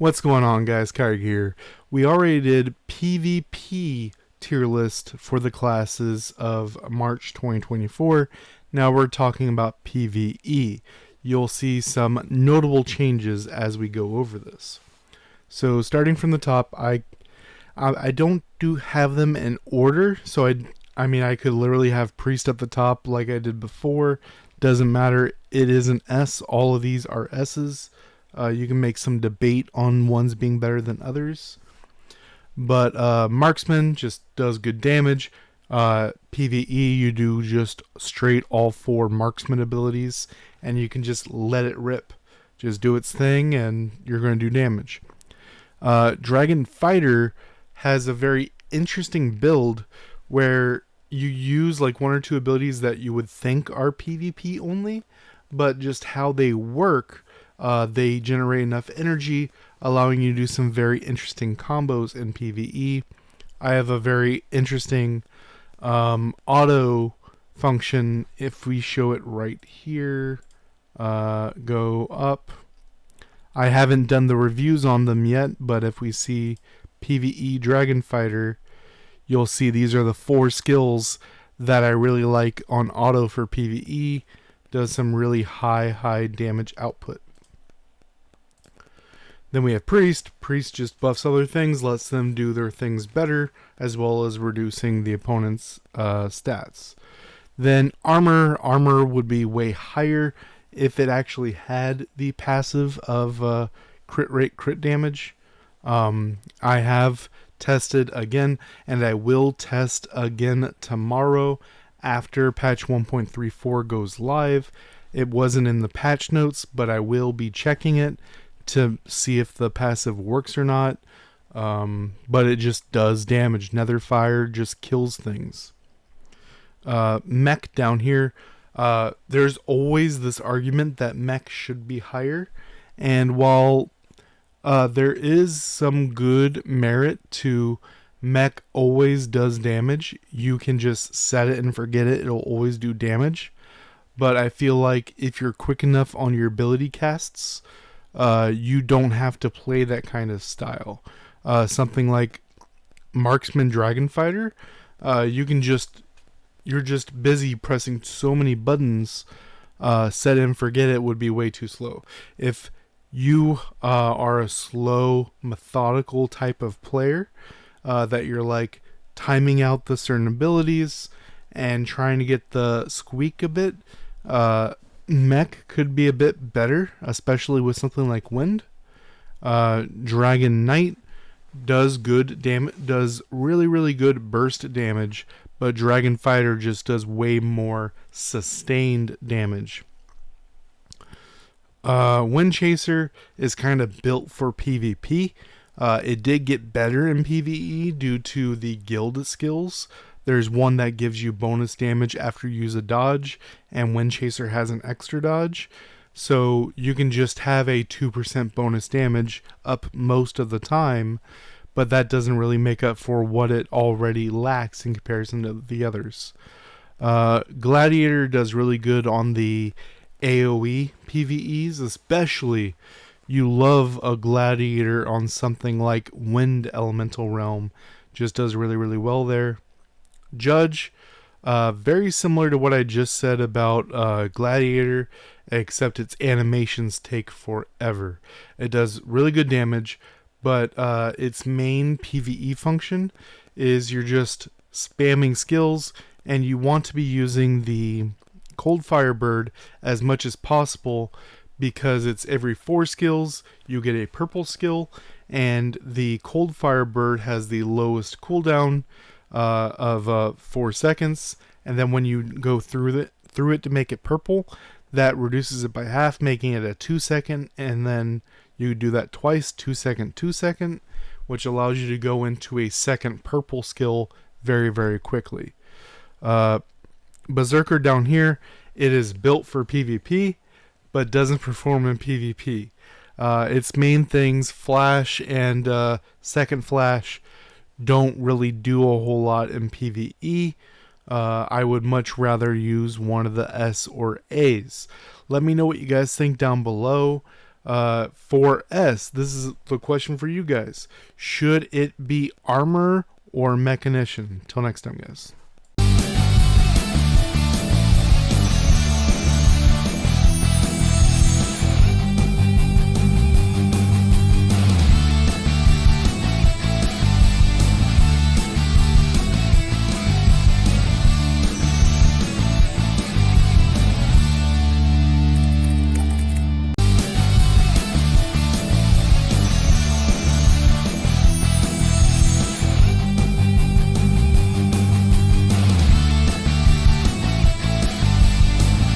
What's going on, guys? Kyrie here. We already did PvP tier list for the classes of March 2024. Now we're talking about PvE. You'll see some notable changes as we go over this. So starting from the top, I don't have them in order. So I mean I could literally have priest at the top like I did before. Doesn't matter. It is an S. All of these are S's. You can make some debate on ones being better than others. But Marksman just does good damage. PvE, you do just straight all 4 Marksman abilities, and you can just let it rip. Just do its thing, and you're going to do damage. Dragon Fighter has a very interesting build where you use like 1 or 2 abilities that you would think are PvP only, but just how they work. They generate enough energy, allowing you to do some very interesting combos in PvE. I have a very interesting auto function. If we show it right here, go up. I haven't done the reviews on them yet, but if we see PvE Dragon Fighter, you'll see these are the 4 skills that I really like on auto for PvE. Does some really high damage output. Then we have Priest. Priest just buffs other things, lets them do their things better, as well as reducing the opponent's stats. Then Armor. Armor would be way higher if it actually had the passive of crit rate, crit damage. I have tested again, and I will test again tomorrow after patch 1.34 goes live. It wasn't in the patch notes, but I will be checking it to see if the passive works or not, but it just does damage. Netherfire just kills things. Mech down here, there's always this argument that mech should be higher, and while there is some good merit to mech always does damage, you can just set it and forget it, it'll always do damage. But I feel like if you're quick enough on your ability casts, you don't have to play that kind of style. Something like Marksman Dragon Fighter, you're just busy pressing so many buttons. Set and forget it would be way too slow. If you are a slow, methodical type of player, that you're like timing out the certain abilities and trying to get the squeak a bit, mech could be a bit better, especially with something like wind. Dragon Knight does good damage, does really good burst damage, but Dragon Fighter just does way more sustained damage. Wind Chaser is kind of built for PvP. It did get better in PvE due to the guild skills. There's one that gives you bonus damage after you use a dodge, and Wind Chaser has an extra dodge. So you can just have a 2% bonus damage up most of the time, but that doesn't really make up for what it already lacks in comparison to the others. Gladiator does really good on the AoE PvEs, especially you love a Gladiator on something like Wind Elemental Realm. Just does really well there. Judge, very similar to what I just said about Gladiator, except its animations take forever. It does really good damage, but its main PvE function is you're just spamming skills, and you want to be using the Cold Fire Bird as much as possible, because it's every 4 skills you get a purple skill, and the Cold Fire Bird has the lowest cooldown of 4 seconds, and then when you go through it to make it purple, that reduces it by half, making it a 2-second, and then you do that twice, 2-second, 2-second, which allows you to go into a second purple skill very quickly. Berserker down here, it is built for PvP, but doesn't perform in PvP. Its main things, Flash and Second Flash, don't really do a whole lot in PvE. I would much rather use one of the S or A's. Let me know what you guys think down below. For S, this is the question for you guys. Should it be armor or mechanician? Till next time, guys.